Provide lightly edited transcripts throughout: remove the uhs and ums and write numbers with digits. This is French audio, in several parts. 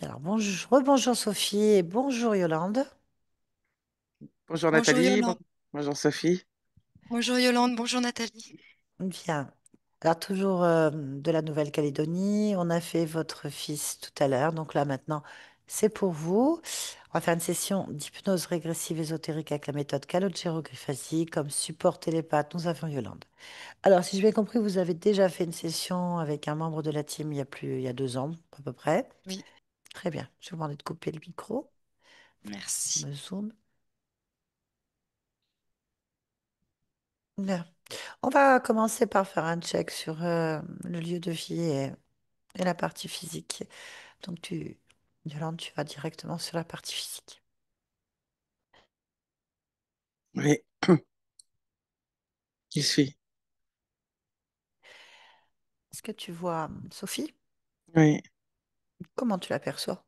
Alors, bonjour, rebonjour Sophie et bonjour Yolande. Bonjour Bonjour Nathalie, Yolande. bonjour Sophie. Bonjour Yolande, bonjour Nathalie. Bien. Alors, toujours de la Nouvelle-Calédonie. On a fait votre fils tout à l'heure. Donc là, maintenant, c'est pour vous. On va faire une session d'hypnose régressive ésotérique avec la méthode Calogero-Griffasi. Comme support télépathe, nous avons Yolande. Alors, si j'ai bien compris, vous avez déjà fait une session avec un membre de la team il y a 2 ans, à peu près. Oui, Très bien. Je vais vous demander de couper le micro. Je merci. me zoome. Bien. On va commencer par faire un check sur le lieu de vie et la partie physique. Donc, Yolande, tu vas directement sur la partie physique. Oui, qui suis. Est-ce que tu vois Sophie? Oui, Comment tu l'aperçois?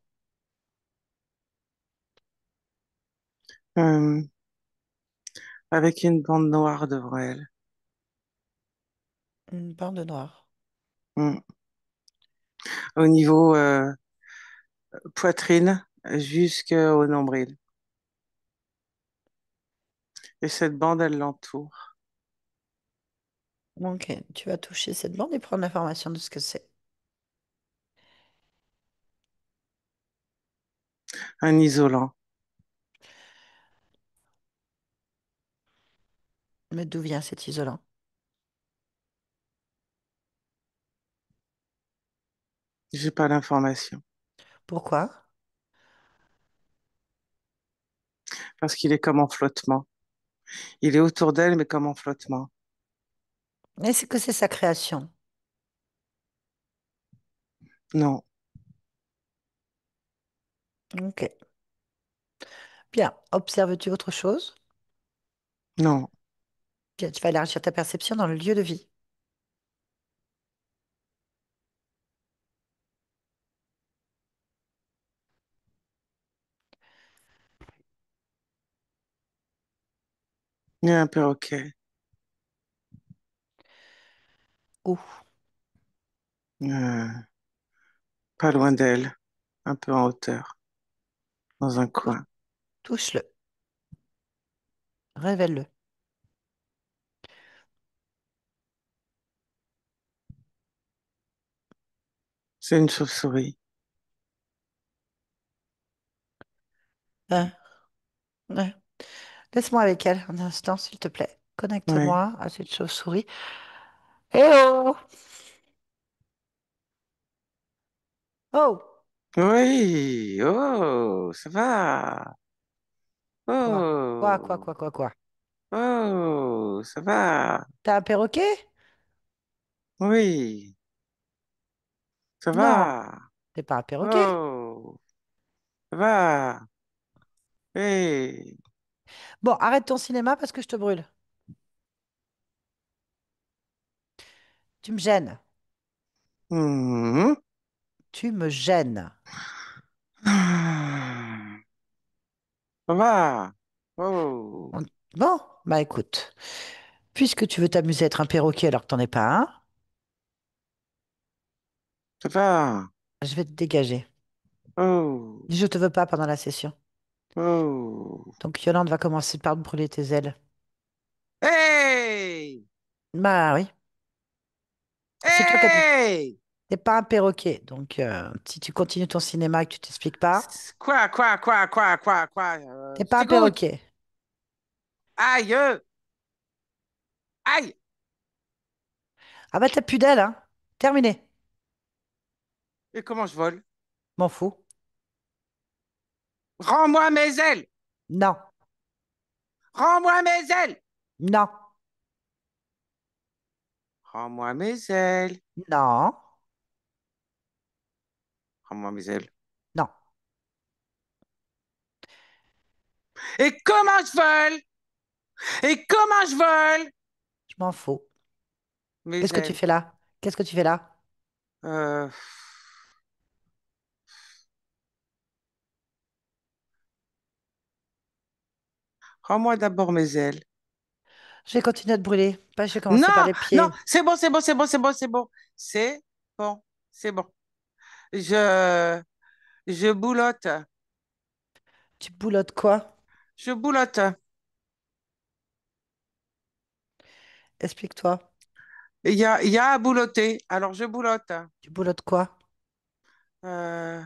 Euh, avec une bande noire devant elle. Une bande noire. Mm. Au niveau poitrine jusqu'au nombril. Et cette bande, elle l'entoure. Ok, tu vas toucher cette bande et prendre l'information de ce que c'est. Un isolant. Mais d'où vient cet isolant? J'ai pas l'information. Pourquoi? Parce qu'il est comme en flottement. Il est autour d'elle, mais comme en flottement. Est-ce que c'est sa création? Non, Ok. Bien. Observes-tu autre chose? non. Bien, tu vas élargir ta perception dans le lieu de vie. Il y a un perroquet. Où? euh, Pas loin d'elle. Un peu en hauteur. Dans un Tou- coin. Touche-le. Révèle-le. C'est une chauve-souris. Hein? Ouais. Laisse-moi avec elle un instant, s'il te plaît. Oui. Connecte-moi à cette chauve-souris. Eh oh! Oh! Oui. Oh, ça va. Quoi? Quoi, quoi, Oh, quoi, quoi, quoi? oh, ça va. T'as un perroquet? Oui, ça Non, va. t'es pas un perroquet. Oh, ça va. Hey. Bon, arrête ton cinéma parce que je te brûle. Tu me gênes. Mhm. Tu me gênes. Ah, ça va. Oh, On- Bon, bah écoute, puisque tu veux t'amuser à être un perroquet alors que t'en es pas un, ça va. je vais te dégager. Oh, Je te veux pas pendant la session. oh. Donc Yolande va commencer par te brûler tes ailes. Hey, Bah oui, c'est toi qui hey. t'es pas un perroquet. Donc si tu continues ton cinéma et que tu t'expliques pas, Quoi? t'es Je pas un t'écoute. perroquet. Aïe, aïe. Ah bah t'as plus d'ailes, hein. Terminé. Et comment je vole? M'en fous. Rends-moi mes ailes. Non, Rends-moi mes ailes. non, Rends-moi mes ailes. non, Rends-moi mes ailes. non. Et comment je vole? Et comment je vole? Je m'en fous. Mes Qu'est-ce que tu ailes. fais là? Qu'est-ce que tu fais là? Euh, Rends-moi d'abord mes ailes. Je vais continuer à te brûler. Bah, je vais commencer par Non, les non, pieds. c'est bon, c'est bon, c'est bon, c'est bon, c'est bon. C'est bon, c'est bon. Je, Je boulotte. Tu boulottes quoi? Je boulotte. Explique-toi. Il y a à boulotter. Alors, je boulotte. Tu boulottes quoi? Euh,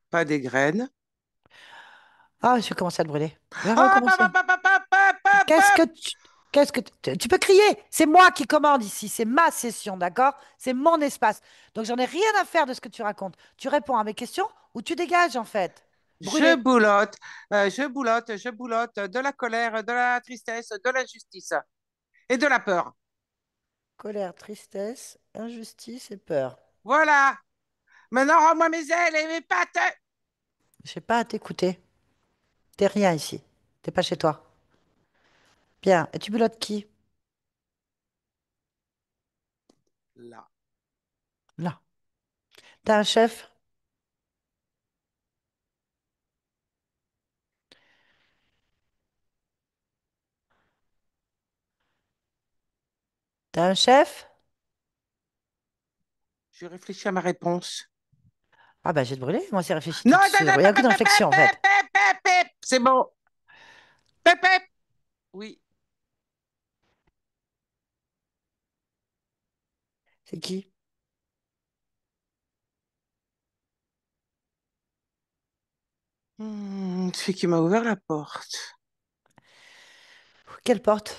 pas des graines. Ah, je vais commencer à le brûler. Je vais Hop, hop, recommencer. hop, hop, hop, hop, hop, Qu'est-ce hop. que tu... Qu'est-ce que tu peux crier? C'est moi qui commande ici, c'est ma session, d'accord? C'est mon espace. Donc j'en ai rien à faire de ce que tu racontes. Tu réponds à mes questions ou tu dégages en fait. Je Brûlé. boulotte. Je boulotte de la colère, de la tristesse, de l'injustice et de la peur. Colère, tristesse, injustice et peur. Voilà. Maintenant, rends-moi mes ailes et mes pattes. Je sais pas à t'écouter. T'es rien ici. T'es pas chez toi. Bien. Et tu bulottes qui? Là. Là. T'as un chef? T'as un chef? Je réfléchis à ma réponse. Ah bah j'ai brûlé. Moi, j'ai réfléchi Non, tout de non, suite. non, Il n'y a aucune réflexion en fait. c'est bon. Pep, pep. Oui. C'est qui? Celui qui m'a ouvert la porte. Quelle porte?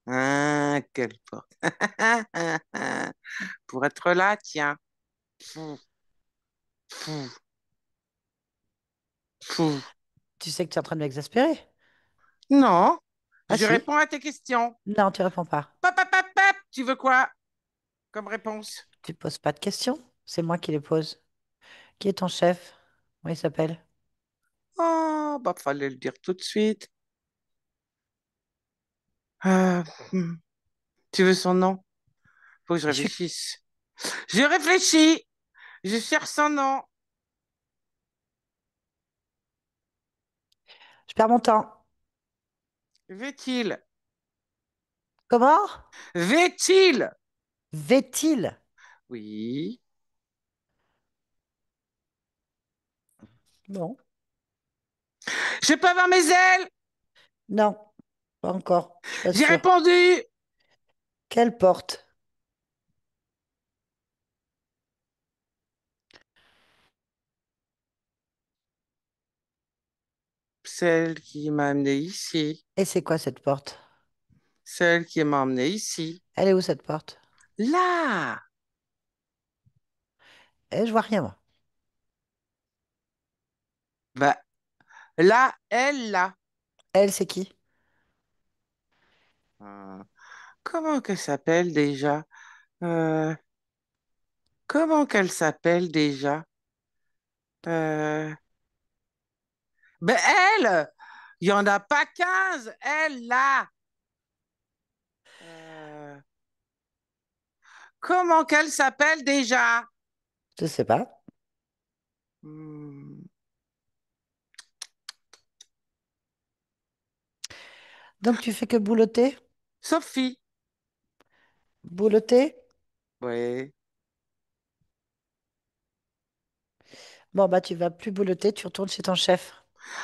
Ah, quelle porte. Pour être là, tiens. Fou, fou, fou. Tu sais que tu es en train de m'exaspérer. Non, Ah je si? réponds à tes questions. Non, tu réponds pas. Pop, pop, pop, pop. Tu veux quoi comme réponse? Tu poses pas de questions. C'est moi qui les pose. Qui est ton chef? Comment il s'appelle? Oh, bah, fallait le dire tout de suite. Euh, hmm. Tu veux son nom? Faut que je Je suis... réfléchisse. Je réfléchis. Je cherche son nom. Je perds mon temps. Veut-il? Comment? Veut-il? Vais-il? Oui. Non. Je peux avoir mes ailes? Non, pas encore. Je suis pas J'ai sûre. répondu. Quelle porte? Celle qui m'a amené ici. Et c'est quoi cette porte? Celle qui m'a emmené ici. Elle est où cette porte? Là. Eh, je vois rien, moi. Bah, là, elle, là. Elle, c'est qui? Euh, comment qu'elle s'appelle déjà? Euh, comment qu'elle s'appelle déjà? Euh, ben elle! Il n'y en a pas 15, elle, là! Euh, comment qu'elle s'appelle déjà? Je sais pas. Hmm, Donc tu fais que boulotter? Sophie. Boulotter? Oui. Bon, bah tu vas plus boulotter, tu retournes chez ton chef.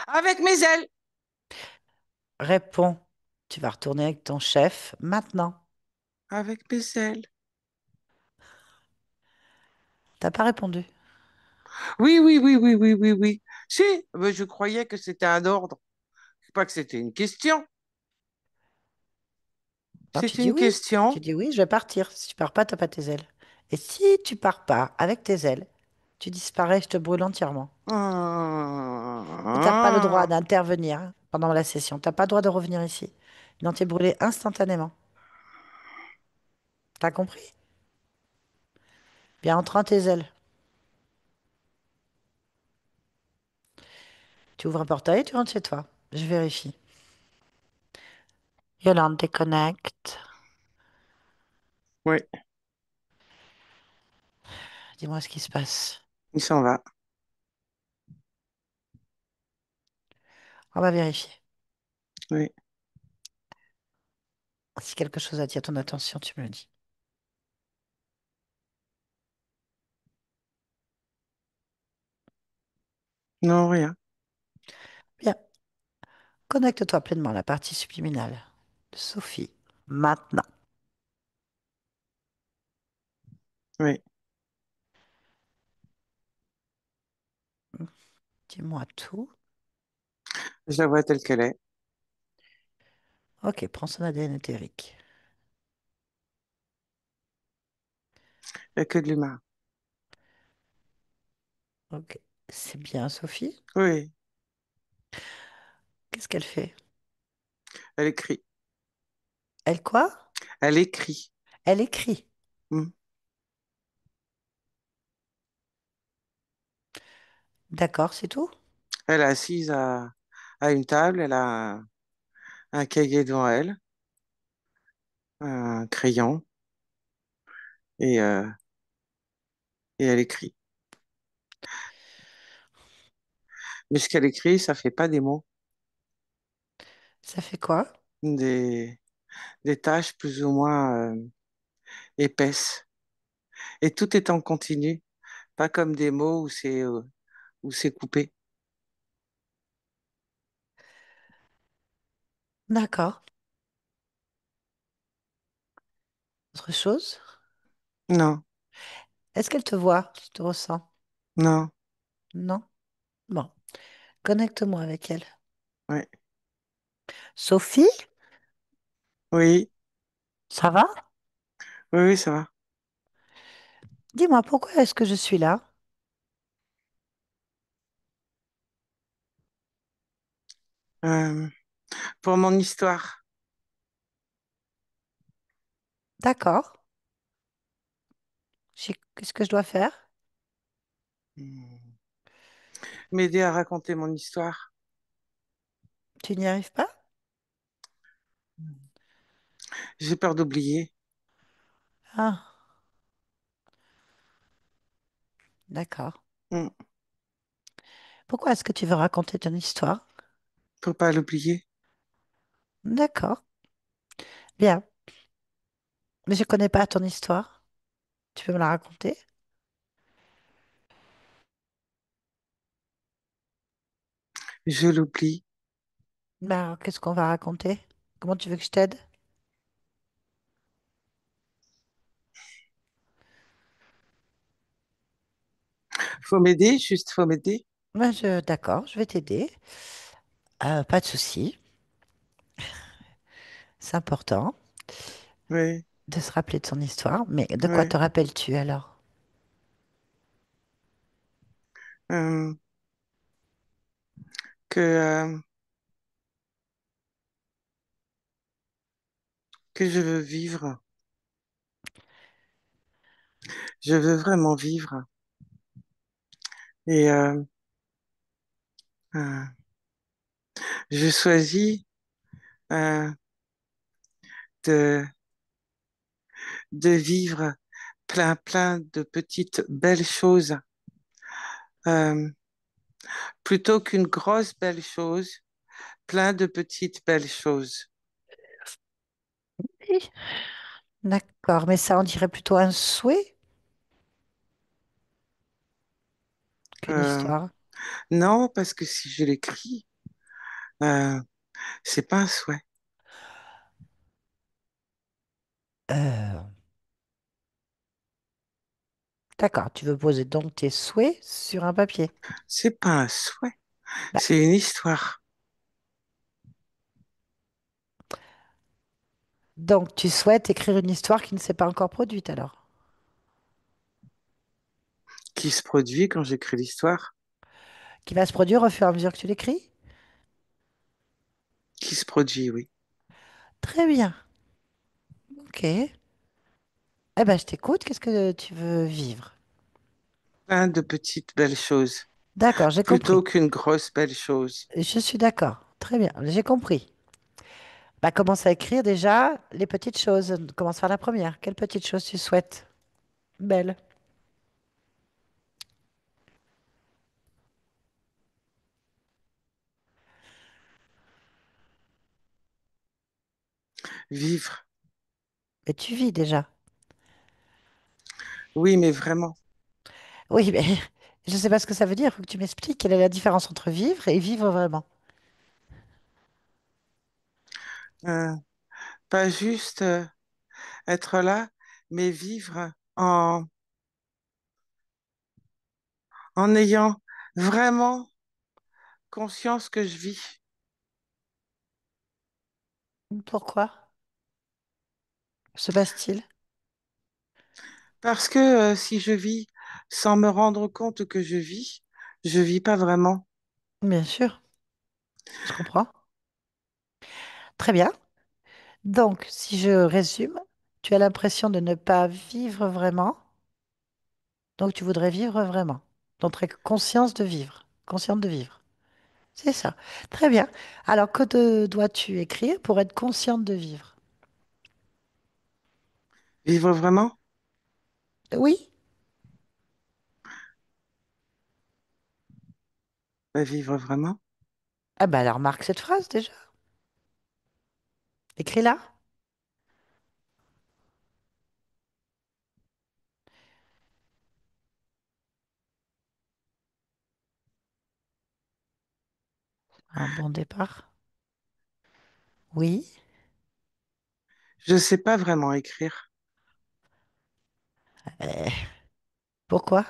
Avec mes ailes. Réponds. Tu vas retourner avec ton chef maintenant. Avec mes ailes. T'as pas répondu. Oui, oui, oui, oui, oui, oui, oui. Si, mais je croyais que c'était un ordre, pas que c'était une question. Non, tu C'est dis une oui. Tu question. dis oui, je vais partir. Si tu pars pas, t'as pas tes ailes. Et si tu pars pas avec tes ailes, tu disparais, je te brûle entièrement. Et t'as pas le droit Ah. d'intervenir hein, pendant la session. T'as pas le droit de revenir ici. Non, t'es brûlé instantanément. T'as compris? Bien, entre tes ailes. Tu ouvres un portail et tu rentres chez toi. Je vérifie. Yolande, déconnecte. Oui, Dis-moi ce qui se passe. il s'en va. On va vérifier. Oui. Si quelque chose attire ton attention, tu me le dis. Non, rien. Bien. Connecte-toi pleinement à la partie subliminale de Sophie. Maintenant. Oui, Dis-moi tout. je la vois telle qu'elle est. Ok, prends son ADN éthérique. Il n'y a que de l'humain. Ok. C'est bien, Sophie. Oui, Qu'est-ce qu'elle fait? elle écrit. Elle quoi? Elle écrit. Elle écrit. Hmm. D'accord, c'est tout? Elle est assise à une table, elle a un cahier devant elle, un crayon, et, euh, et elle écrit. Mais ce qu'elle écrit, ça fait pas des mots, Ça fait quoi? des, des tâches plus ou moins épaisses. Et tout est en continu, pas comme des mots où c'est coupé. D'accord. Autre chose? Non, Est-ce qu'elle te voit? Tu te ressens? non, Non? Bon. Connecte-moi avec elle. ouais, Sophie, oui, ça va? oui, oui, ça va. Dis-moi, pourquoi est-ce que je suis là? Euh, pour mon histoire, D'accord. Qu'est-ce que je dois faire? hmm, m'aider à raconter mon histoire. Tu n'y arrives pas? J'ai peur d'oublier. Ah, d'accord. Hmm, Pourquoi est-ce que tu veux raconter ton histoire? faut pas l'oublier. D'accord. Bien. Mais je connais pas ton histoire. Tu peux me la raconter? Je l'oublie. Ben, alors, qu'est-ce qu'on va raconter? Comment tu veux que je t'aide? Faut m'aider, juste faut m'aider. D'accord, je vais t'aider. Pas de souci. C'est important Oui, de se rappeler de son histoire. Mais de quoi te oui. rappelles-tu alors? Euh, que, que je veux vivre. Je veux vraiment vivre. Et euh, je choisis euh, de, de vivre plein de petites belles choses euh, plutôt qu'une grosse belle chose, plein de petites belles choses. Oui. D'accord, mais ça, on dirait plutôt un souhait qu'une Euh, histoire. non, parce que si je l'écris, euh, c'est pas un souhait. Euh, d'accord, tu veux poser donc tes souhaits sur un papier. C'est pas un souhait, Bah, c'est une histoire donc, tu souhaites écrire une histoire qui ne s'est pas encore produite alors, qui se produit quand j'écris l'histoire, qui va se produire au fur et à mesure que tu l'écris? qui se produit, oui. Très bien, ok. Eh ben, je t'écoute, qu'est-ce que tu veux vivre? Plein de petites belles choses, D'accord, j'ai plutôt compris. qu'une grosse belle chose. Je suis d'accord. Très bien, j'ai compris. Bah, commence à écrire déjà les petites choses. Commence par la première. Quelle petite chose tu souhaites? Belle. Vivre, Et tu vis déjà. Oui, mais vraiment. Oui, mais je ne sais pas ce que ça veut dire. Il faut que tu m'expliques quelle est la différence entre vivre et vivre vraiment. Euh, Pas juste être là, mais vivre en ayant vraiment conscience que je vis. Pourquoi se passe-t-il? Parce que si je vis sans me rendre compte que je vis pas vraiment. Bien sûr, je comprends. Très bien. Donc, si je résume, tu as l'impression de ne pas vivre vraiment, donc tu voudrais vivre vraiment. Donc, tu conscience de vivre, consciente de vivre. C'est ça. Très bien. Alors, dois-tu écrire pour être consciente de vivre? Vivre vraiment? Oui. Vivre vraiment? Ah ben alors, marque cette phrase déjà. Écris-la. Un bon départ. Oui. Je sais pas vraiment écrire. Euh, pourquoi?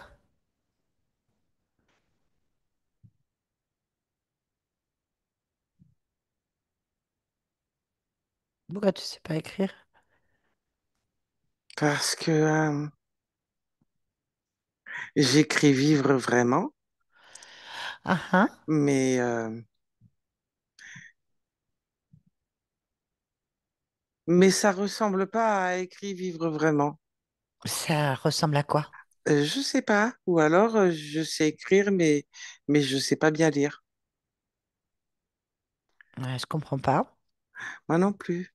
Pourquoi tu sais pas écrire? Parce que j'écris vivre vraiment, Ah ah. mais, mais ça ressemble pas à écrire vivre vraiment. Ça ressemble à quoi? Je sais pas. Ou alors je sais écrire, mais je sais pas bien lire. Je comprends pas. Moi non plus.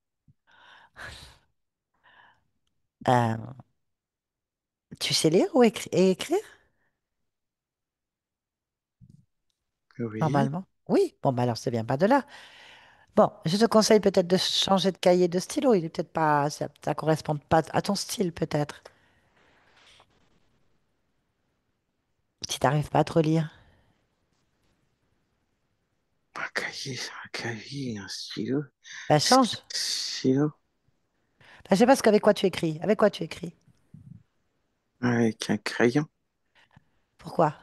Euh, tu sais lire ou et écrire? Oui. Normalement. Oui. Bon, bah alors, c'est bien pas de là. Bon, je te conseille peut-être de changer de cahier de stylo. Il est peut-être pas, ça correspond pas à ton style, peut-être. Si t'arrives pas à trop lire, Un cahier, un stylo. bah change. Stylo Bah, je sais pas avec quoi tu écris. Avec quoi tu écris? avec un crayon. Pourquoi?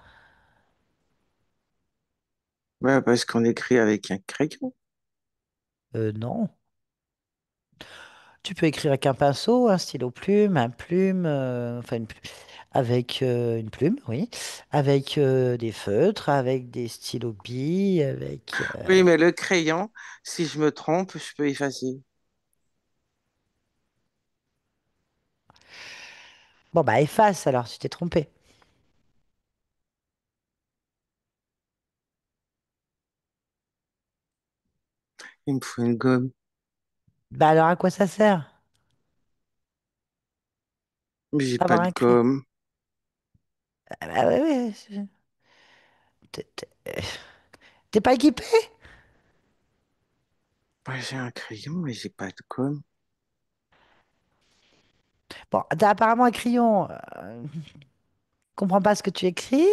Ouais, parce qu'on écrit avec un crayon. Non. Tu peux écrire avec un pinceau, un stylo plume, un plume, enfin avec une plume, oui, avec des feutres, avec des stylos billes, avec. Oui, mais le crayon, si je me trompe, je peux effacer. Bon bah efface alors, tu t'es trompé. Il me faut une gomme. Bah alors à quoi ça sert Mais j'ai pas d'avoir de un crayon? gomme. Ah bah ouais, ouais, t'es pas équipé? Moi, j'ai un crayon, mais j'ai pas de gomme. Bon, t'as apparemment un crayon. Comprends pas ce que tu écris.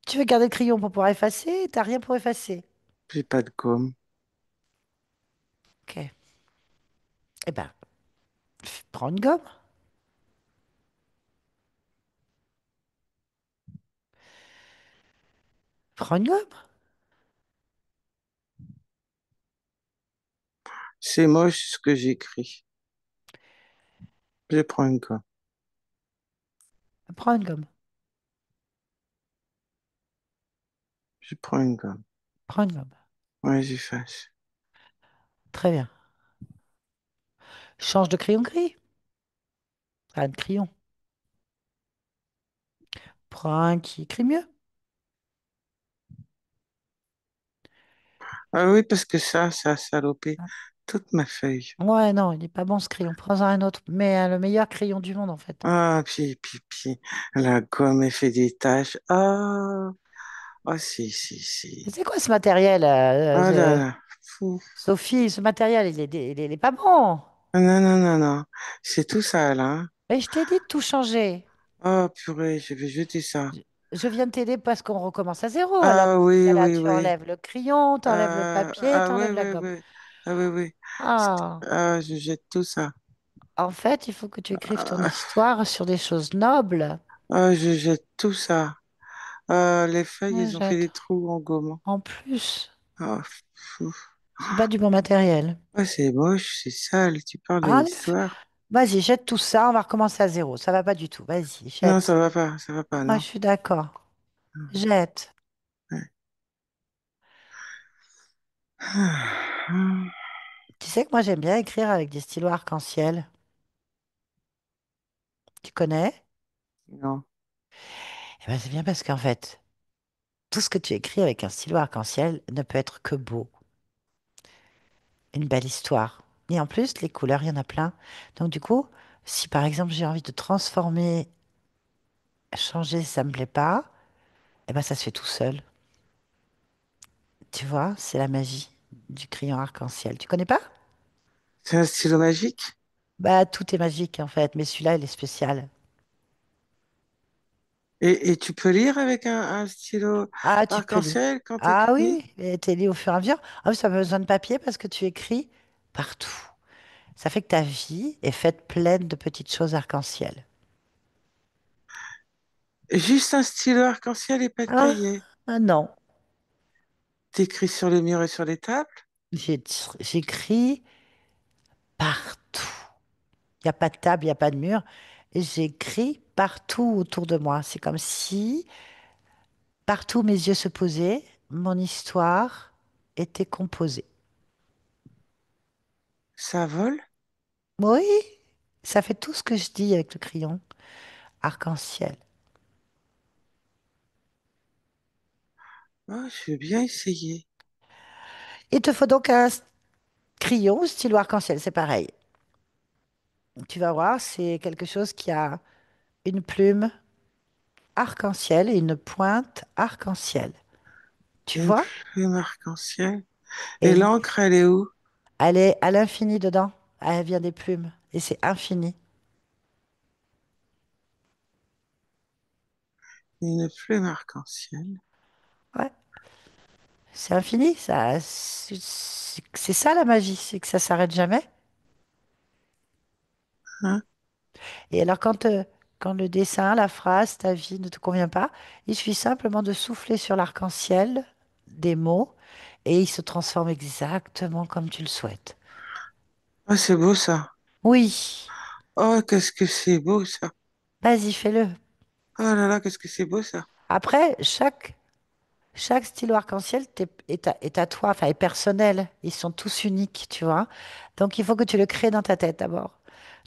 Tu veux garder le crayon pour pouvoir effacer, t'as rien pour effacer. J'ai pas de gomme. Ok. Eh ben, prends une gomme. Prends une gomme. C'est moche ce que j'écris. Je prends une gomme. Prends une gomme. Je prends une gomme. Prends une gomme. Ouais, j'efface. Très bien. Change de crayon gris. Un crayon. Prends un qui écrit mieux. Ah oui, parce que ça a salopé toute ma feuille. Ouais, non, il n'est pas bon ce crayon. Prends-en un autre. Mais le meilleur crayon du monde, en fait. Ah, puis, la gomme, elle fait des taches. Ah, ah, Et si. c'est quoi ce matériel, Ah là là, fou. Sophie? Ce matériel, il est pas bon. Non, non, non, non. C'est tout sale, hein. Et je t'ai dit de tout changer. Oh, purée, je vais jeter ça. Je viens de t'aider parce qu'on recommence à zéro. Alors, Ah dans ce oui, cas-là, oui, tu oui. enlèves le crayon, tu enlèves le papier, tu Oui, enlèves la oui, gomme. oui. Ah oui, oui. Ah, Ah, je jette tout ça. en fait, il faut que tu écrives ton Ah, histoire sur des choses nobles. je jette tout ça. Ah, les feuilles, Ouais, ils ont fait des jette. trous en gommant. En plus, Ah, fou. c'est pas du bon matériel. Ah, c'est moche, c'est sale. Tu parles de Enlève. l'histoire. Vas-y, jette tout ça, on va recommencer à zéro. Ça va pas du tout. Vas-y, Non, jette. ça va pas, Moi, je non. suis d'accord. Jette. Ouais. Ah, Tu sais que moi, j'aime bien écrire avec des stylos arc-en-ciel. Tu connais? non. Eh ben, c'est bien parce qu'en fait, tout ce que tu écris avec un stylo arc-en-ciel ne peut être que beau. Une belle histoire. Et en plus, les couleurs, il y en a plein. Donc, du coup, si par exemple, j'ai envie de transformer, changer, ça me plaît pas, eh ben, ça se fait tout seul. Tu vois, c'est la magie du crayon arc-en-ciel. Tu connais pas? C'est un stylo magique? Bah, tout est magique en fait, mais celui-là, il est spécial. Et tu peux lire avec un stylo Ah, tu peux lire. arc-en-ciel quand tu Ah écris? oui, et t'es lié au fur et à mesure. Ah, oui, ça n'a pas besoin de papier parce que tu écris partout. Ça fait que ta vie est faite pleine de petites choses arc-en-ciel. Juste un stylo arc-en-ciel et pas de Ah, cahier. ah non, T'écris sur les murs et sur les tables? j'écris partout. Il n'y a pas de table, il n'y a pas de mur. Et j'écris partout autour de moi. C'est comme si partout où mes yeux se posaient, mon histoire était composée. Ça vole? Oui, ça fait tout ce que je dis avec le crayon arc-en-ciel. Oh, je veux bien essayer. Il te faut donc un crayon ou stylo arc-en-ciel, c'est pareil. Tu vas voir, c'est quelque chose qui a une plume arc-en-ciel et une pointe arc-en-ciel. Tu Une vois? plume arc-en-ciel. Et Et oui, l'encre, elle est où? elle est à l'infini dedans. Elle vient des plumes et c'est infini. Une plume arc-en-ciel. Ouais, c'est infini. Ça, c'est ça la magie, c'est que ça s'arrête jamais. Hein? Et alors quand le dessin, la phrase, ta vie ne te convient pas, il suffit simplement de souffler sur l'arc-en-ciel des mots et il se transforme exactement comme tu le souhaites. Oh, c'est beau ça. Oui, Oh, qu'est-ce que c'est beau ça. vas-y, fais-le. Oh là là, qu'est-ce que c'est beau ça. Après, chaque stylo arc-en-ciel est à toi, enfin, est personnel. Ils sont tous uniques, tu vois. Donc, il faut que tu le crées dans ta tête d'abord.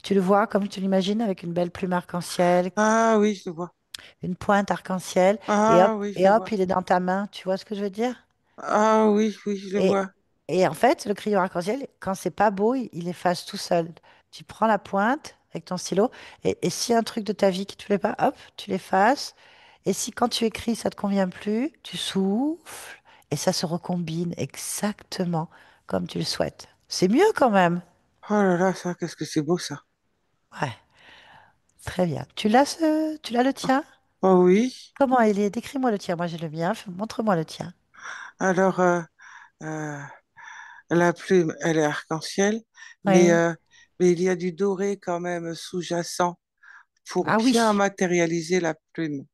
Tu le vois comme tu l'imagines avec une belle plume arc-en-ciel, Ah oui, je le vois. une pointe arc-en-ciel, Ah oui, je et le hop, vois. il est dans ta main. Tu vois ce que je veux dire? Ah oui, oui, je le Et, vois. et en fait, le crayon arc-en-ciel, quand c'est pas beau, il efface tout seul. Tu prends la pointe avec ton stylo, et s'il y a un truc de ta vie qui te plaît pas, hop, tu l'effaces. Et si quand tu écris, ça te convient plus, tu souffles, et ça se recombine exactement comme tu le souhaites. C'est mieux quand même. Oh là là, ça, qu'est-ce que c'est beau ça. Ouais, très bien. Tu l'as le tien? Oh oui. Comment il est? Décris-moi le tien. Moi, j'ai le mien. Montre-moi le tien. Alors, euh, la plume, elle est arc-en-ciel, mais, Oui. euh, mais il y a du doré quand même sous-jacent pour Ah bien oui, matérialiser la plume.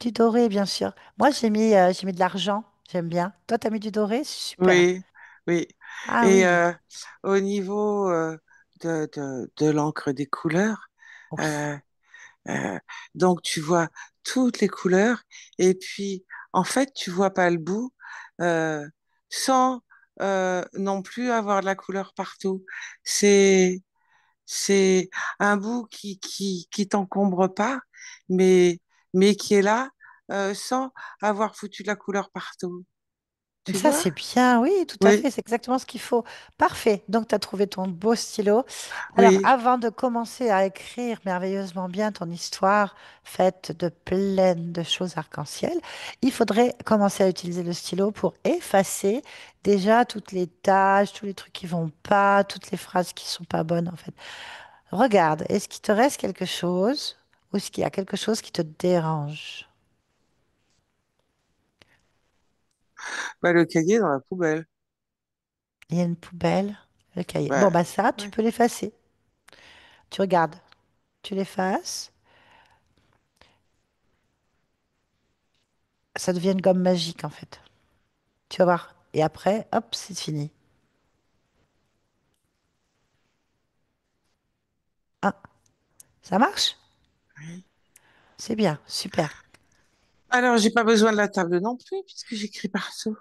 du doré, bien sûr. Moi, j'ai mis de l'argent. J'aime bien. Toi, t'as mis du doré? C'est super. Oui, oui. Ah Et oui, au niveau de l'encre des couleurs, oui. euh, euh, donc tu vois toutes les couleurs et puis en fait tu vois pas le bout euh, sans non plus avoir de la couleur partout. C'est c'est un bout qui t'encombre pas, mais qui est là sans avoir foutu de la couleur partout. Tu Ça, vois? c'est bien, oui, tout à Oui, fait, c'est exactement ce qu'il faut. Parfait. Donc, tu as trouvé ton beau stylo. Alors, oui. avant de commencer à écrire merveilleusement bien ton histoire, faite de plein de choses arc-en-ciel, il faudrait commencer à utiliser le stylo pour effacer déjà toutes les tâches, tous les trucs qui vont pas, toutes les phrases qui sont pas bonnes, en fait. Regarde, est-ce qu'il te reste quelque chose ou est-ce qu'il y a quelque chose qui te dérange? Bah, le cahier dans la poubelle. Il y a une poubelle, le cahier. Bon, Bah, bah ça, tu ouais. peux l'effacer. Tu regardes. Tu l'effaces, ça devient une gomme magique en fait. Tu vas voir. Et après, hop, c'est fini. Ah, ça marche? Oui. C'est bien, super. Alors, j'ai pas besoin de la table non plus, puisque j'écris partout.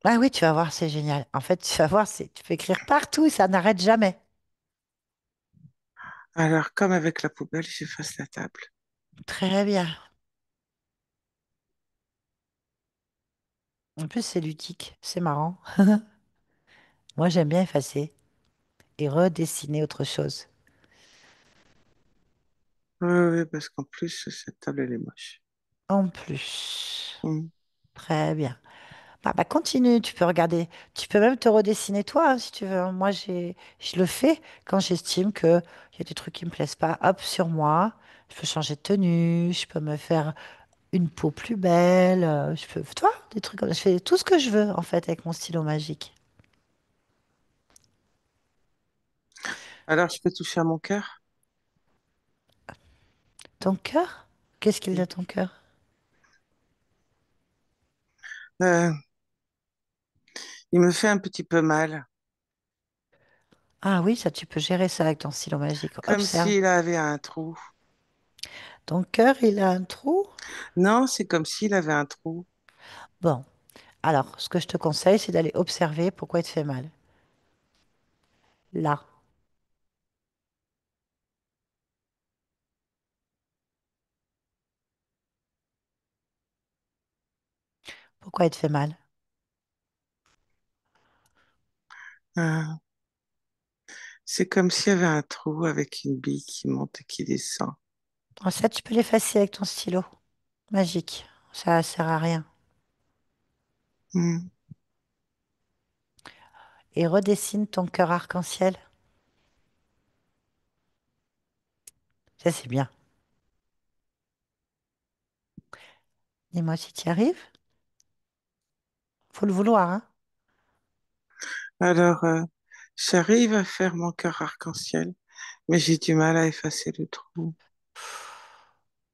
Ah oui, tu vas voir, c'est génial. En fait, tu vas voir, tu peux écrire partout et ça n'arrête jamais. Alors, comme avec la poubelle, j'efface la table. Très bien. En plus, c'est ludique, c'est marrant. Moi, j'aime bien effacer et redessiner autre chose. Oui, oui, parce qu'en plus, cette table, elle est moche. En plus. Mm. Très bien. Bah, continue, tu peux regarder, tu peux même te redessiner toi hein, si tu veux, hein. Moi, je le fais quand j'estime qu'il y a des trucs qui me plaisent pas. Hop, sur moi, je peux changer de tenue, je peux me faire une peau plus belle, je peux, toi, des trucs comme ça. Je fais tout ce que je veux en fait avec mon stylo magique. Alors, je peux toucher à mon cœur? Ton cœur? Qu'est-ce qu'il a Oui. ton cœur? Euh, il me fait un petit peu mal, Ah oui, ça, tu peux gérer ça avec ton stylo magique. comme Observe. s'il avait un trou. Ton cœur, il a un trou? Non, c'est comme s'il avait un trou. Bon, alors, ce que je te conseille, c'est d'aller observer pourquoi il te fait mal. Là, pourquoi il te fait mal? Euh, c'est comme s'il y avait un trou avec une bille qui monte et qui descend. En fait, tu peux l'effacer avec ton stylo magique. Ça sert à rien. Mm. Et redessine ton cœur arc-en-ciel. Ça, c'est bien. Dis-moi si tu y arrives. Faut le vouloir, hein. Alors, j'arrive à faire mon cœur arc-en-ciel, mais j'ai du mal à effacer le trou.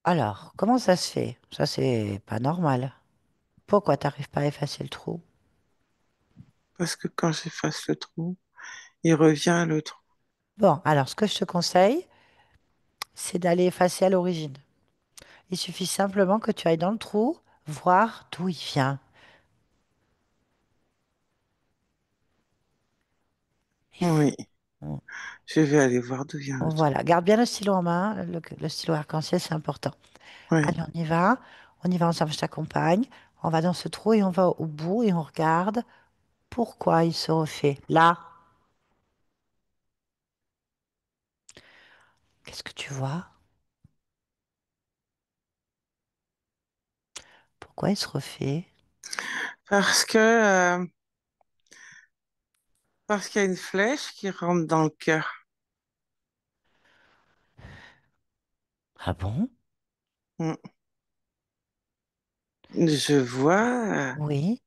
Alors, comment ça se fait? Ça, c'est pas normal. Pourquoi t'arrives pas à effacer le trou? Parce que quand j'efface le trou, il revient le trou. Bon, alors, ce que je te conseille, c'est d'aller effacer à l'origine. Il suffit simplement que tu ailles dans le trou, voir d'où il vient. Oui, On- je vais aller voir d'où vient le trou. Voilà, garde bien le stylo en main. Le stylo arc-en-ciel, c'est important. Oui. Allez, on y va. On y va ensemble, je t'accompagne. On va dans ce trou et on va au bout et on regarde pourquoi il se refait. Là, qu'est-ce que tu vois? Pourquoi il se refait? Parce que parce qu'il y a une flèche qui rentre dans le cœur. Ah bon? Mm. Oui.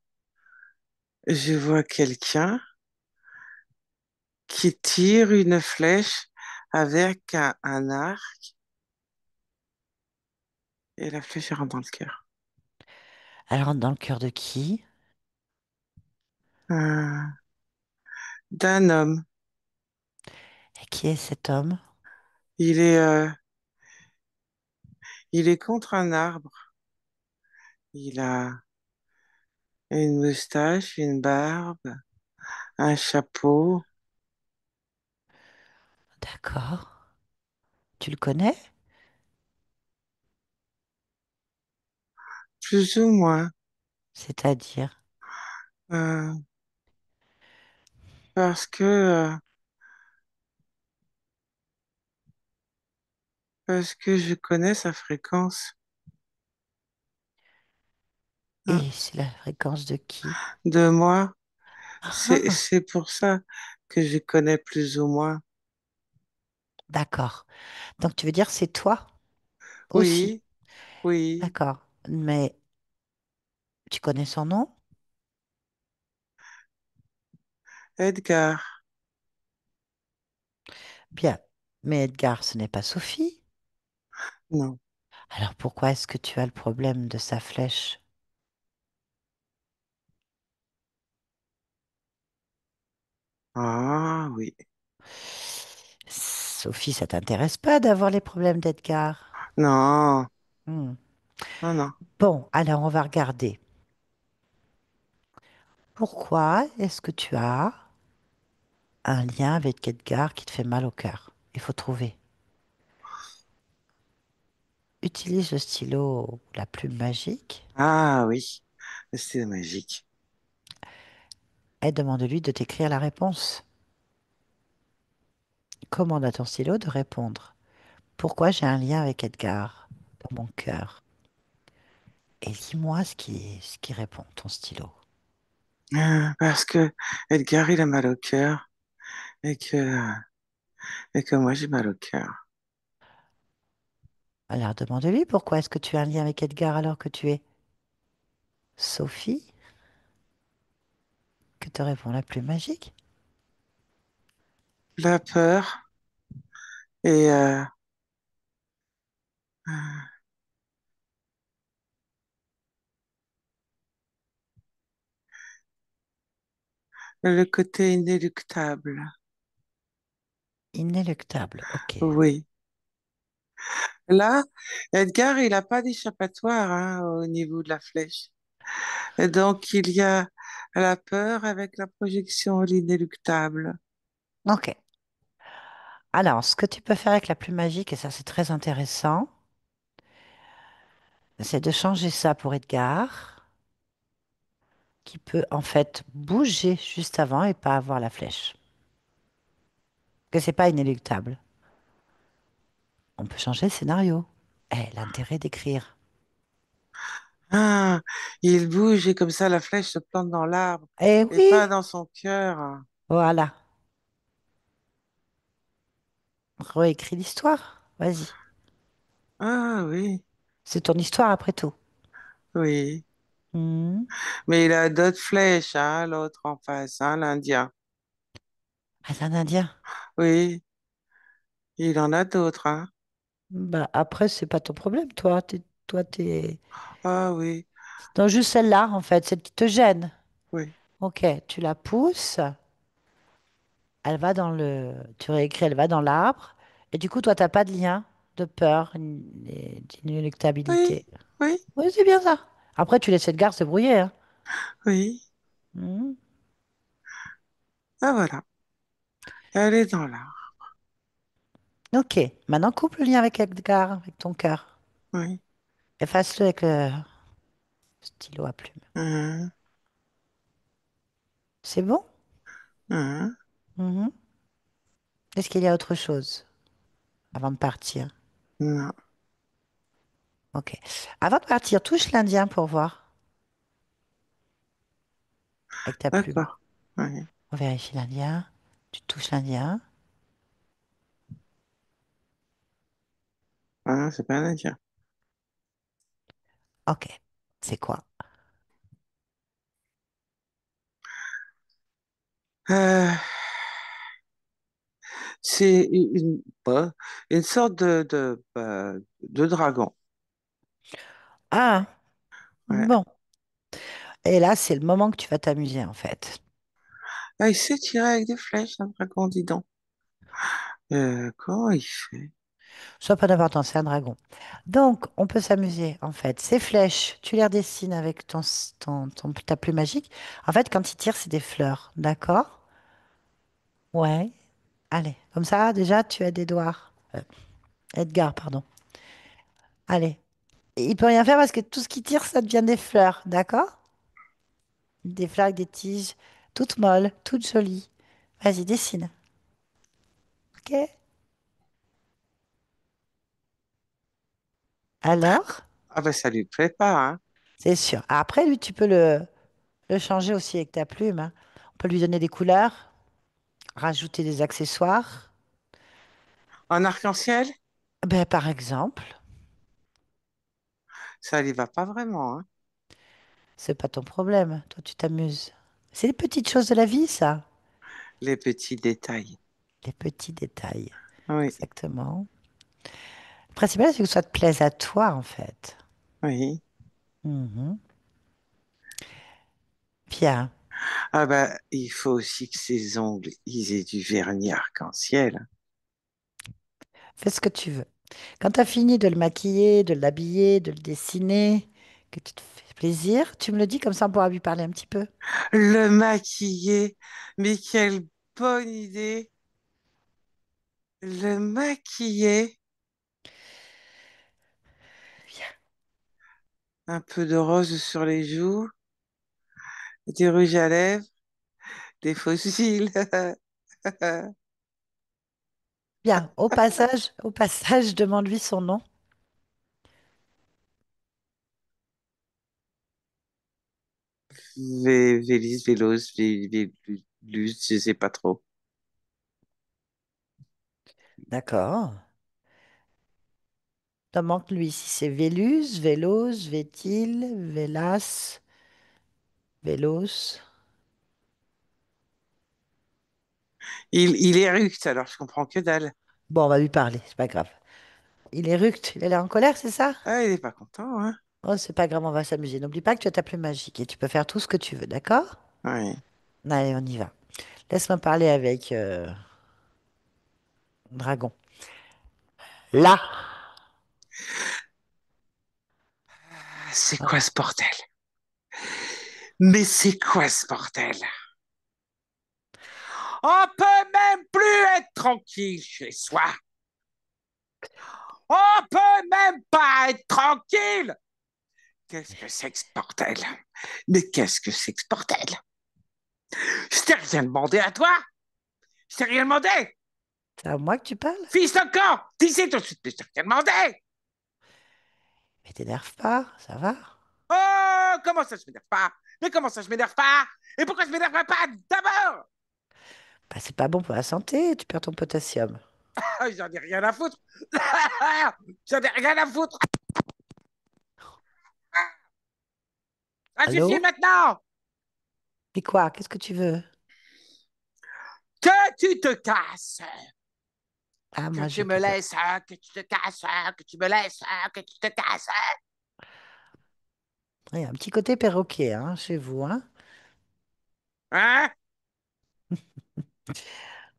Je vois quelqu'un qui tire une flèche avec un arc et la flèche elle rentre dans le cœur. Elle rentre dans le cœur de qui? Euh, D'un homme. Et qui est cet homme? Il est, euh, il est contre un arbre. Il a une moustache, une barbe, un chapeau, D'accord. Tu le connais? plus ou moins. C'est-à-dire? Euh, parce que je connais sa fréquence. Hein. Et c'est la fréquence de qui? De moi, Ah, c'est pour ça que je connais plus ou moins. d'accord. Donc tu veux dire c'est toi aussi. Oui, oui, D'accord. Mais tu connais son nom? Edgar. Bien. Mais Edgar, ce n'est pas Sophie. Non. Alors pourquoi est-ce que tu as le problème de sa flèche? Ah oui. Sophie, ça t'intéresse pas d'avoir les problèmes d'Edgar? Non, Hmm. non, non. Bon, alors on va regarder. Pourquoi est-ce que tu as un lien avec Edgar qui te fait mal au cœur? Il faut trouver. Utilise le stylo ou la plume magique Ah oui, c'est magique. et demande-lui de t'écrire la réponse. Commande à ton stylo de répondre. Pourquoi j'ai un lien avec Edgar dans mon cœur? Et lis-moi ce qui répond, ton stylo. Parce que Edgar, il a mal au cœur et que moi, j'ai mal au cœur. Alors demande-lui pourquoi est-ce que tu as un lien avec Edgar alors que tu es Sophie? Que te répond la plume magique? La peur et le côté inéluctable. Inéluctable, ok. Oui. Là, Edgar, il n'a pas d'échappatoire hein, au niveau de la flèche. Et donc, il y a la peur avec la projection, l'inéluctable. Ok. Alors, ce que tu peux faire avec la plume magique, et ça c'est très intéressant, c'est de changer ça pour Edgar, qui peut en fait bouger juste avant et pas avoir la flèche. Que c'est pas inéluctable. On peut changer le scénario. Eh, l'intérêt d'écrire. Ah, il bouge et comme ça, la flèche se plante dans l'arbre Eh et pas oui, dans son cœur. voilà. Réécris l'histoire. Vas-y. Ah oui, C'est ton histoire après tout. oui. Hmm. Mais il a d'autres flèches, hein, l'autre en face, hein, l'Indien. Ah, c'est un Indien. Oui, il en a d'autres, hein. Bah, après, c'est pas ton problème, toi. Toi, t'es. Ah oui, Non, juste celle-là, en fait, celle qui te gêne. oui, Ok, tu la pousses. Elle va dans le. Tu réécris, elle va dans l'arbre. Et du coup, toi, t'as pas de lien, de peur, oui, d'inéluctabilité. oui, Oui, c'est bien ça. Après, tu laisses Edgar se brouiller, hein. oui. Hmm. Ah voilà, elle est dans l'art. Ok, maintenant coupe le lien avec Edgar, avec ton cœur. Oui. Efface-le avec le stylo à plume. Hein, C'est bon? hein, Mhm. Est-ce qu'il y a autre chose avant de partir? non. Ok. Avant de partir, touche l'Indien pour voir avec ta plume. D'accord. Oui. On vérifie l'Indien. Tu touches l'Indien. Ah, c'est pas un Indien. Ok. C'est quoi? Euh, c'est une sorte de dragon. Ah, Ouais. bon. Et là, c'est le moment que tu vas t'amuser en fait. Ah, il sait tirer avec des flèches, un dragon, dis donc. Comment il fait? Sois pas d'importance, c'est un dragon. Donc, on peut s'amuser en fait. Ces flèches, tu les redessines avec ta plume magique. En fait, quand il tire, c'est des fleurs. D'accord? Ouais. Allez. Comme ça, déjà, tu as des doigts. Edgar, pardon. Allez. Et il peut rien faire parce que tout ce qui tire, ça devient des fleurs. D'accord? Des flaques, des tiges, toutes molles, toutes jolies. Vas-y, dessine. Ok? Alors? Ah ben ça lui plaît pas, hein. C'est sûr. Après, lui, tu peux le changer aussi avec ta plume, hein. On peut lui donner des couleurs, rajouter des accessoires. En arc-en-ciel, Ben, par exemple, ça lui va pas vraiment, hein. c'est pas ton problème. Toi, tu t'amuses. C'est les petites choses de la vie, ça. Les petits détails. Les petits détails. Oui, Exactement. Le principal, c'est que ça te plaise à toi, en fait. oui. Mhm. Bien. Ah ben, il faut aussi que ses ongles, ils aient du vernis arc-en-ciel. Fais ce que tu veux. Quand tu as fini de le maquiller, de l'habiller, de le dessiner, que tu te fais plaisir, tu me le dis, comme ça on pourra lui parler un petit peu. Le maquiller, mais quelle bonne idée. Le maquiller, un peu de rose sur les joues, du rouge à lèvres, des fossiles. Bien. Au passage, demande-lui son nom. Vélis, Vélos, Vélus, je sais pas trop. D'accord. Demande-lui si c'est Vélus, Vélos, Vétil, Vélas, Vélos. Il éructe, alors je comprends que dalle. Bon, on va lui parler, c'est pas grave. Il est ruct, il est en colère, c'est ça? Ah, il est pas content, hein? Oh, c'est pas grave, on va s'amuser. N'oublie pas que tu as ta plume magique et tu peux faire tout ce que tu veux, d'accord? Oui. Allez, on y va. Laisse-moi parler avec Dragon. Là. Ah, c'est Ah, quoi ce bordel? Mais c'est quoi ce bordel? On peut même plus être tranquille chez soi. On peut même pas être tranquille. Qu'est-ce que c'est que ce bordel? Mais qu'est-ce que c'est que ce bordel? Je t'ai rien demandé à toi. Je t'ai rien demandé. c'est à moi que tu parles? Fils de camp, d'ici tout de suite, mais je t'ai rien demandé. Mais t'énerve pas, ça va? Oh, comment ça, je m'énerve pas? Mais comment ça, je m'énerve pas? Et pourquoi je m'énerverais pas d'abord? Bah, c'est pas bon pour la santé, tu perds ton potassium. Ah, j'en ai rien à foutre. J'en ai rien à foutre. Ah, je Allô? suis maintenant. Et quoi? Qu'est-ce que tu veux? Que tu te casses. Ah, Que moi, je tu me peux pas. laisses, que tu te casses, que tu me laisses, que tu te casses. Il y a un petit côté perroquet, hein, chez vous, hein? Hein?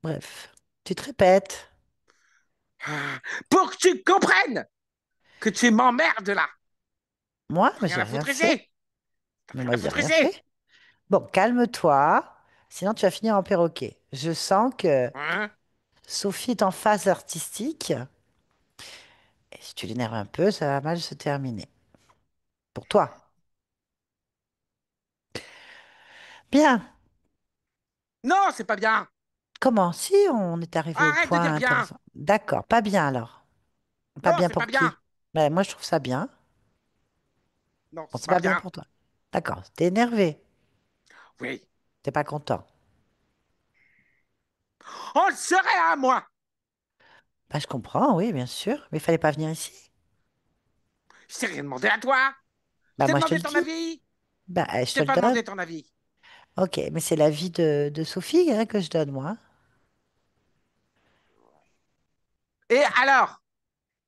Bref, tu te répètes. Pour que tu comprennes que tu m'emmerdes là. Moi, T'as mais rien j'ai à rien foutre fait. ici. T'as Mais rien moi, à j'ai foutre rien ici. fait. Bon, calme-toi, sinon tu vas finir en perroquet. Je sens que Hein? Sophie est en phase artistique. Et si tu l'énerves un peu, ça va mal se terminer. Pour toi. Bien. Non, c'est pas bien. Comment? Si, on est arrivé au Arrête de point dire bien. intéressant. D'accord, pas bien alors. Pas Non, bien c'est pas pour bien. qui? Ben, moi, je trouve ça bien. Non, Bon, c'est c'est pas pas bien bien. pour toi. D'accord, t'es énervé. Oui. T'es pas content. On le serait à moi. Bah, je comprends, oui, bien sûr. Mais il fallait pas venir ici. Je t'ai rien demandé à toi. Je Bah, t'ai moi, je te le demandé ton dis. avis. Bah, Je je te t'ai le pas donne. demandé ton avis. Ok, mais c'est l'avis de Sophie hein, que je donne, moi. Et alors?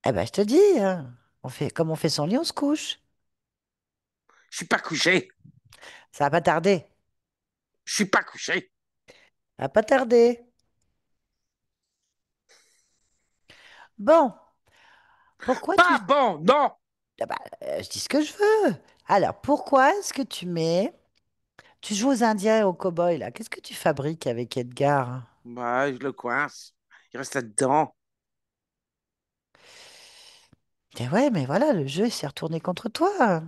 Eh ben, je te dis, hein. Comme on fait son lit, on se couche. Je suis pas couché. Ça va pas tarder. Je suis pas couché. Ça va pas tarder. Bon, pourquoi tu... Pas bon, non. Ah bah, je dis ce que je veux. Alors, pourquoi est-ce que tu mets... Tu joues aux Indiens et aux cow-boys, là. Qu'est-ce que tu fabriques avec Edgar? Bah, je le coince. Il reste là-dedans. Eh ouais, mais voilà, le jeu s'est retourné contre toi.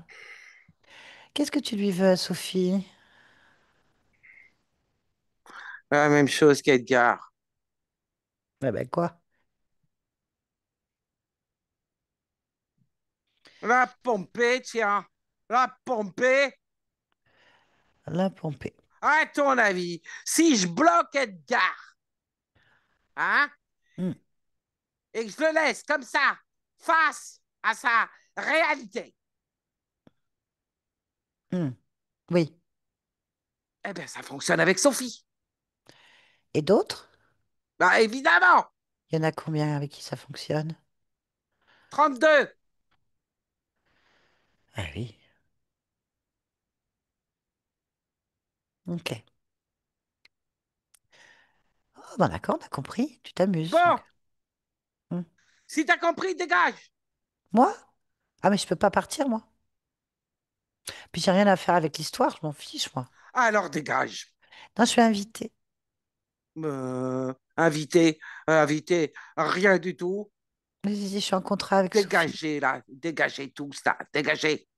Qu'est-ce que tu lui veux à Sophie? La même chose qu'Edgar. Eh ben quoi? La pomper, tiens. La pomper. La pompée. À ton avis, si je bloque Edgar, hein, Hmm, et que je le laisse comme ça, face à sa réalité, hmm. Oui. eh bien, ça fonctionne avec Sophie. Et d'autres? Bah, évidemment, Il y en a combien avec qui ça fonctionne? 32. Ah oui. Ok. Oh, ben d'accord, on a compris. Tu t'amuses, Bon, donc. Hmm. si t'as compris, dégage. Moi? Ah, mais je peux pas partir, moi. Puis j'ai rien à faire avec l'histoire, je m'en fiche, moi. Alors, dégage. Non, je suis invitée. Invité, invité, rien du tout. Je suis en contrat avec Sophie. Dégagez, là. Dégagez tous, là. Dégagez.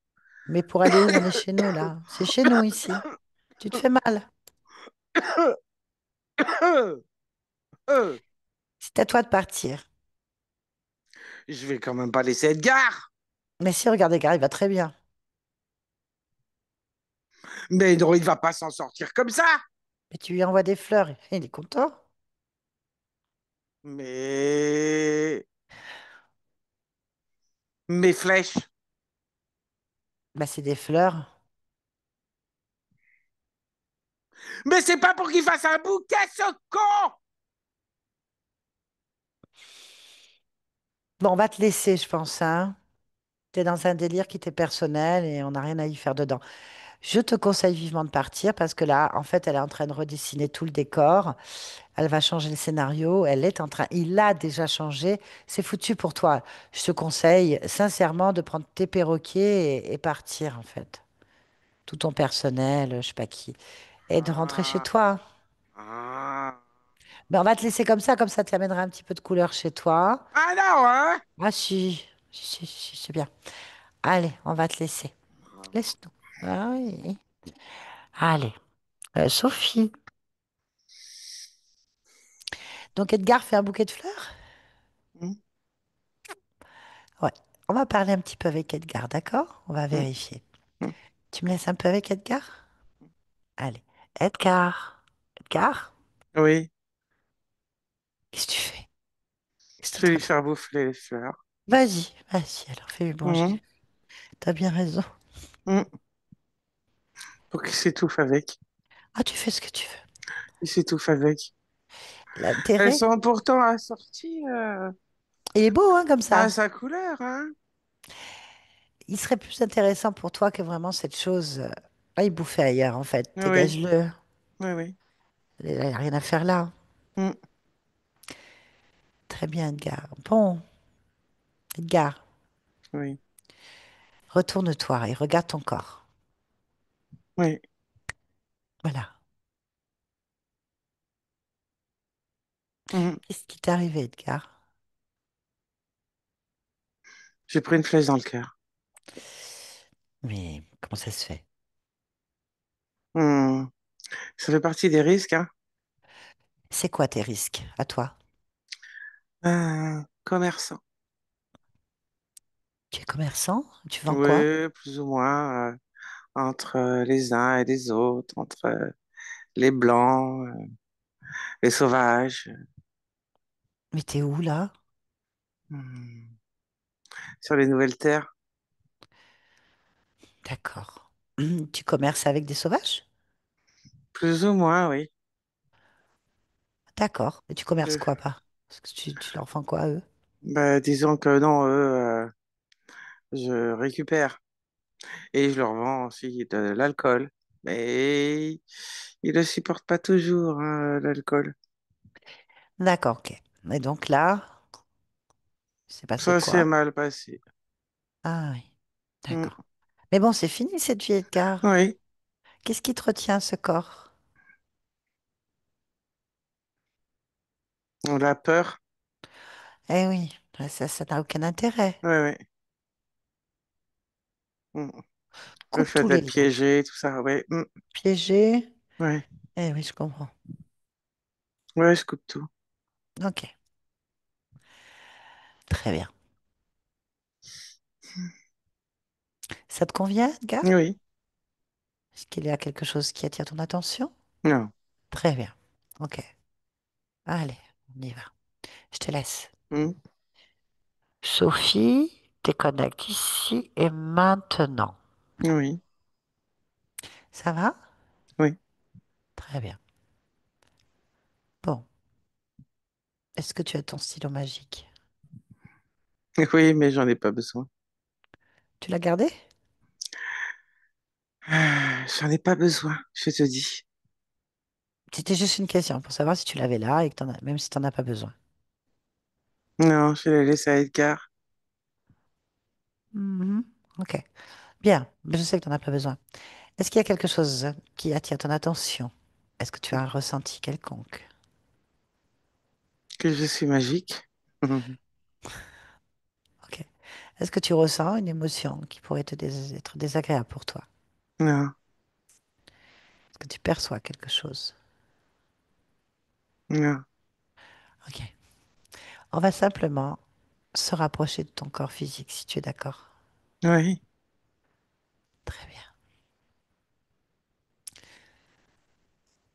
Mais pour aller où? On est chez nous, là. C'est chez nous, ici. Tu te fais mal. C'est à toi de partir. Je vais quand même pas laisser Edgar. Mais si, regardez, gars, il va très bien. Mais non, il va pas s'en sortir comme ça. Mais tu lui envoies des fleurs, il est content. Mais mes flèches. Bah, c'est des fleurs. Mais c'est pas pour qu'il fasse un bouquet, ce con. Bon, on va te laisser, je pense, hein. T'es dans un délire qui t'est personnel et on n'a rien à y faire dedans. Je te conseille vivement de partir parce que là, en fait, elle est en train de redessiner tout le décor. Elle va changer le scénario. Il a déjà changé. C'est foutu pour toi. Je te conseille sincèrement de prendre tes perroquets et partir, en fait. Tout ton personnel, je sais pas qui, et de rentrer chez Ah, toi. ah. Mais on va te laisser comme ça te amènera un petit peu de couleur chez toi. Ah non, hein? Ah si, si, c'est bien. Allez, on va te laisser. Laisse-nous. Ah oui. Allez, Sophie. Donc Edgar fait un bouquet de fleurs? Hum, Ouais. On va parler un petit peu avec Edgar, d'accord? On va hum, vérifier. hum. Tu me laisses un peu avec Edgar? Allez. Edgar. Edgar? Oui, Qu'est-ce que tu fais? Qu'est-ce que je t'es vais en lui train de faire bouffer les fleurs. Vas-y, alors fais-lui manger. Hum, T'as bien raison. hum. Pour qu'il s'étouffe avec. Ah, tu fais ce que tu veux. Il s'étouffe avec. Elles L'intérêt, sont pourtant assorties il est beau, hein, comme à ça. sa couleur, hein? Il serait plus intéressant pour toi que vraiment cette chose. Il bouffait ailleurs, en fait. Oui, Dégage-le. oui, oui. Il n'y a rien à faire là. Hum, Très bien, Edgar. Bon, Edgar, oui, retourne-toi et regarde ton corps. oui. Voilà. Hum. Qu'est-ce qui t'est arrivé, Edgar? J'ai pris une flèche dans le cœur. Mais comment ça se fait? Hum. Ça fait partie des risques, hein? C'est quoi tes risques à toi? Commerçant. Tu es commerçant? Tu vends quoi? Oui, plus ou moins, entre les uns et les autres, entre les blancs, les sauvages. Mais t'es où là? Hmm. Sur les nouvelles terres. D'accord. Tu commerces avec des sauvages? Plus ou moins, oui. D'accord. Et tu commerces Euh, quoi pas? Parce que tu leur vends quoi à eux? Bah, disons que non, eux, je récupère et je leur vends aussi de l'alcool. Mais ils ne supportent pas toujours, hein, l'alcool. D'accord, ok. Et donc là, c'est passé Ça s'est quoi? mal passé. Ah oui, Hmm. d'accord. Mais bon, c'est fini cette vie, Edgar. Oui, Qu'est-ce qui te retient à ce corps? on a peur. Eh oui, ça n'a aucun intérêt. Oui, oui. Hmm. Le Coupe fait tous les d'être liens. piégé, tout ça, oui. Hmm. Piégé? Ouais, Eh oui, je comprends. Ouais, je coupe tout. Ok, très bien. Ça te convient, Edgar? Oui, Est-ce qu'il y a quelque chose qui attire ton attention? non. Très bien. Ok, allez, on y va. Je te laisse. Hmm. Sophie, déconnecte ici et maintenant. Oui, Ça va? oui. Très bien. Bon, est-ce que tu as ton stylo magique? Oui, mais j'en ai pas besoin. Tu l'as gardé? J'en ai pas besoin, je te dis. C'était juste une question pour savoir si tu l'avais là et que même si tu n'en as pas besoin. Non, je l'ai laissé à Edgar. Mhm. Ok, bien, mais je sais que tu n'en as pas besoin. Est-ce qu'il y a quelque chose qui attire ton attention? Est-ce que tu as un ressenti quelconque? Que je suis magique. Ok. Est-ce que tu ressens une émotion qui pourrait être désagréable pour toi? Non, Est-ce que tu perçois quelque chose? non. Ok. On va simplement se rapprocher de ton corps physique, si tu es d'accord. Oui. Très bien.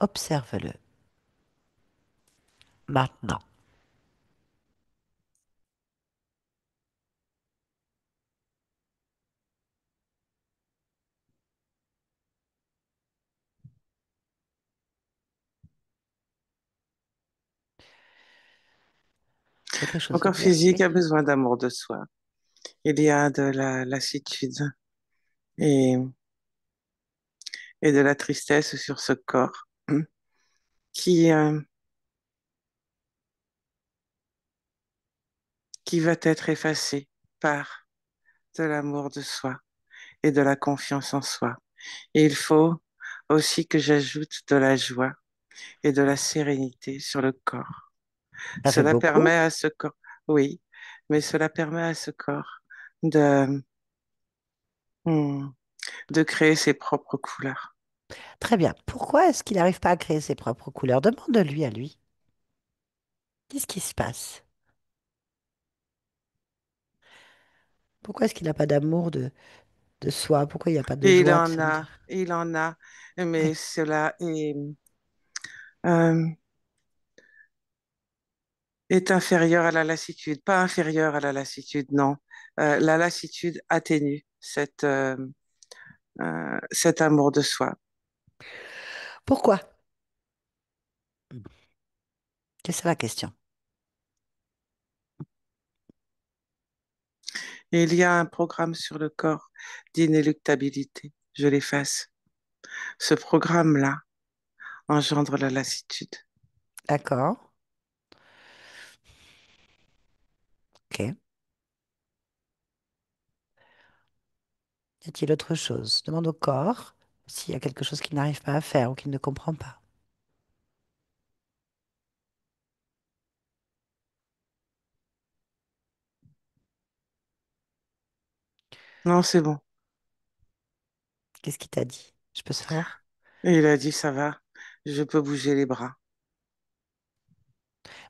Observe-le maintenant. Quelque Mon chose de corps bien? physique Oui. a besoin d'amour de soi. Il y a de la lassitude et, et de la tristesse sur ce corps qui, euh, qui va être effacé par de l'amour de soi et de la confiance en soi. Et il faut aussi que j'ajoute de la joie et de la sérénité sur le corps. Ça fait Cela beaucoup. permet à ce corps, oui, mais cela permet à ce corps de, hmm, de créer ses propres couleurs. Très bien. Pourquoi est-ce qu'il n'arrive pas à créer ses propres couleurs? Demande-lui à lui. Qu'est-ce qui se passe? Pourquoi est-ce qu'il n'a pas d'amour de soi? Pourquoi il n'y a pas de joie de se dire? Il en a, mais Oui. cela euh, est inférieur à la lassitude, pas inférieur à la lassitude, non. La lassitude atténue cet amour de soi. Pourquoi? C'est ça la question. Et il y a un programme sur le corps d'inéluctabilité. Je l'efface. Ce programme-là engendre la lassitude. D'accord. Ok. Y a-t-il autre chose? Demande au corps s'il y a quelque chose qu'il n'arrive pas à faire ou qu'il ne comprend pas. Non, c'est bon. Qu'est-ce qu'il t'a dit? Je peux savoir? Et il a dit, ça va, je peux bouger les bras.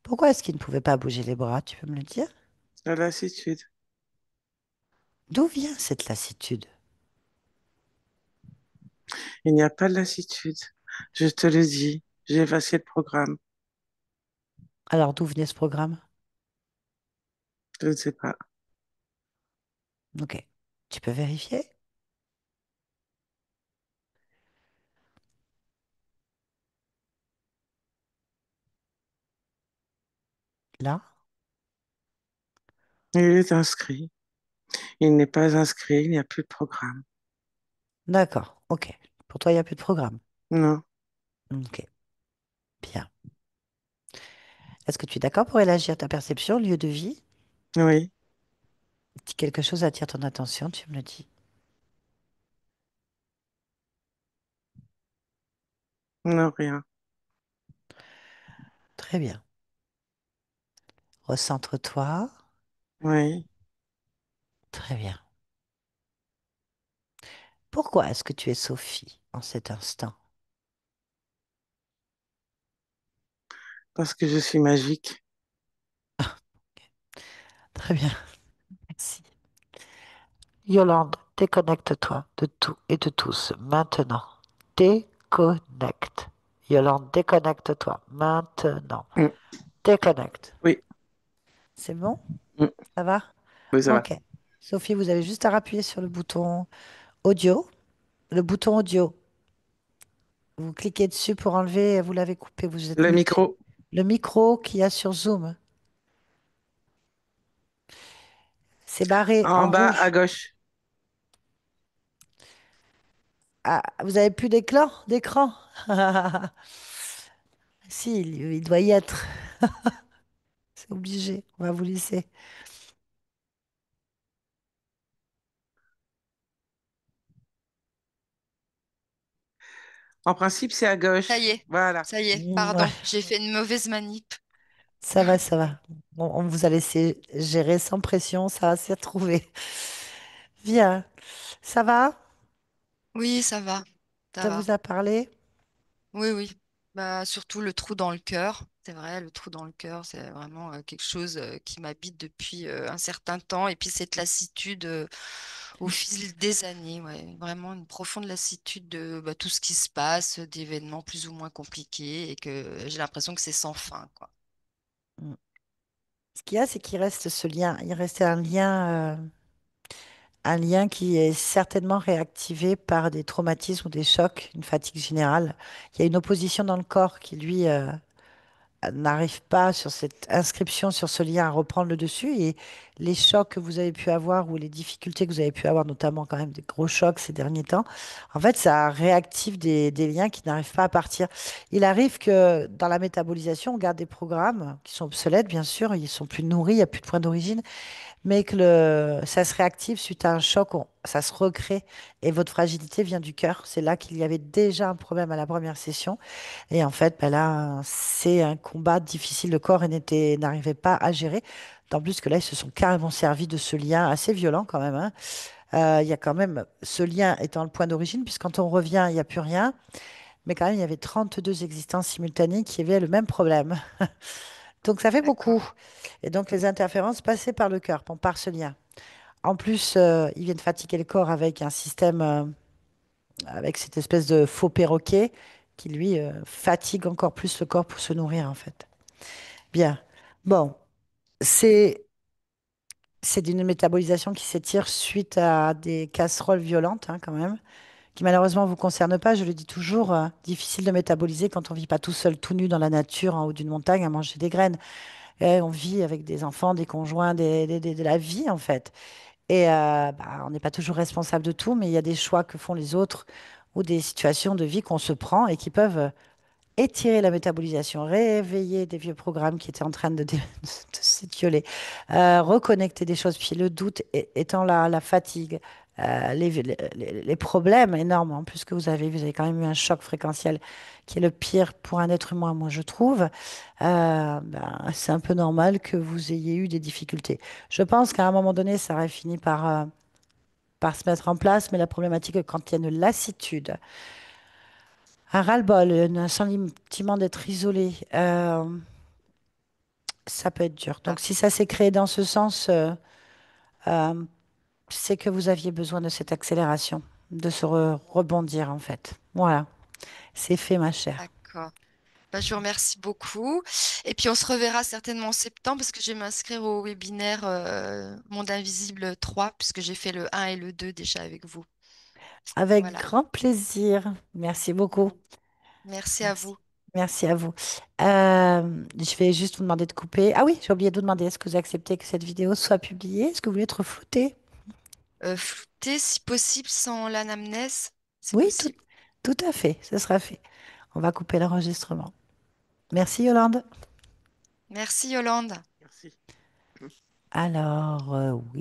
Pourquoi est-ce qu'il ne pouvait pas bouger les bras? Tu peux me le dire? La lassitude. D'où vient cette lassitude? Il n'y a pas de lassitude. Je te le dis, j'ai effacé le programme. Alors d'où venait ce programme? Je ne sais pas. Ok. Tu peux vérifier? Là? Il est inscrit. Il n'est pas inscrit, il n'y a plus de programme. D'accord. Ok. Pour toi, il n'y a plus de programme. Non, Ok. Bien. Est-ce que tu es d'accord pour élargir ta perception, lieu de vie? oui, Si quelque chose attire ton attention, tu me le dis. non, rien. Très bien. Recentre-toi. Oui. Très bien. Pourquoi est-ce que tu es Sophie en cet instant? parce que je suis magique. Très bien, merci. Yolande, déconnecte-toi de tout et de tous maintenant. Déconnecte. Yolande, déconnecte-toi maintenant. Mm. Déconnecte. Oui, C'est bon? mm. Ça va? Oui, ça va. Ok. Sophie, vous avez juste à appuyer sur le bouton audio. Le bouton audio. Vous cliquez dessus pour enlever, vous l'avez coupé, vous êtes Le muté. micro Le micro qu'il y a sur Zoom, c'est barré en en bas à rouge. gauche. Ah, vous avez plus d'écran? Si, il doit y être. C'est obligé. On va vous laisser. En principe, c'est à Ça y gauche. est, Voilà. ça y est, Ouais, pardon, j'ai fait une mauvaise manip. ça va, ça va. On vous a laissé gérer sans pression, ça va s'y retrouver. Bien. Ça va? Oui, ça Ça va. vous a parlé? Oui, oui. Bah, surtout le trou dans le cœur. C'est vrai, le trou dans le cœur, c'est vraiment quelque chose qui m'habite depuis un certain temps. Et puis cette lassitude au fil des années, ouais. Vraiment une profonde lassitude de bah, tout ce qui se passe, d'événements plus ou moins compliqués, et que j'ai l'impression que c'est sans fin, quoi. Mm. Ce qu'il y a, c'est qu'il reste ce lien. Il restait un lien qui est certainement réactivé par des traumatismes ou des chocs, une fatigue générale. Il y a une opposition dans le corps qui, lui, n'arrive pas sur cette inscription, sur ce lien à reprendre le dessus. Et les chocs que vous avez pu avoir ou les difficultés que vous avez pu avoir, notamment quand même des gros chocs ces derniers temps, en fait, ça réactive des liens qui n'arrivent pas à partir. Il arrive que dans la métabolisation, on garde des programmes qui sont obsolètes, bien sûr, ils sont plus nourris, il n'y a plus de point d'origine, mais que ça se réactive suite à un choc, ça se recrée et votre fragilité vient du cœur. C'est là qu'il y avait déjà un problème à la première session. Et en fait, ben là, c'est un combat difficile. Le corps n'arrivait pas à gérer. D'autant plus que là, ils se sont carrément servis de ce lien assez violent quand même, hein. Il y a quand même ce lien étant le point d'origine, puisque quand on revient, il n'y a plus rien. Mais quand même, il y avait 32 existences simultanées qui avaient le même problème. Donc ça fait beaucoup. D'accord. Et donc les interférences passaient par le cœur, par ce lien. En plus, ils viennent fatiguer le corps avec un système, avec cette espèce de faux perroquet qui, lui, fatigue encore plus le corps pour se nourrir, en fait. Bien. Bon, c'est c'est d'une métabolisation qui s'étire suite à des casseroles violentes, hein, quand même, qui malheureusement ne vous concernent pas. Je le dis toujours, difficile de métaboliser quand on vit pas tout seul, tout nu dans la nature, en haut d'une montagne, à manger des graines. Et on vit avec des enfants, des conjoints, de la vie, en fait. Et bah, on n'est pas toujours responsable de tout, mais il y a des choix que font les autres ou des situations de vie qu'on se prend et qui peuvent étirer la métabolisation, réveiller des vieux programmes qui étaient en train de s'étioler, reconnecter des choses. Puis le doute étant la fatigue, les problèmes énormes en plus que vous avez quand même eu un choc fréquentiel qui est le pire pour un être humain, moi je trouve. Ben, c'est un peu normal que vous ayez eu des difficultés. Je pense qu'à un moment donné, ça aurait fini par se mettre en place, mais la problématique, quand il y a une lassitude, un ras-le-bol, un sentiment d'être isolé, ça peut être dur. Ah, Donc, si ça s'est créé dans ce sens, euh, c'est que vous aviez besoin de cette accélération, de se rebondir, en fait. Voilà, c'est fait, ma chère. d'accord. Bah, je vous remercie beaucoup. Et puis on se reverra certainement en septembre parce que je vais m'inscrire au webinaire Monde Invisible 3 puisque j'ai fait le 1 et le 2 déjà avec vous. Avec Voilà. grand plaisir. Merci beaucoup. Merci à Merci. vous. Merci à vous. Je vais juste vous demander de couper. Ah oui, j'ai oublié de vous demander, est-ce que vous acceptez que cette vidéo soit publiée? Est-ce que vous voulez être flouté? Flouter si possible sans l'anamnèse, c'est Oui, possible. tout à fait, ce sera fait. On va couper l'enregistrement. Merci Yolande. Merci Yolande. Merci. Alors, oui.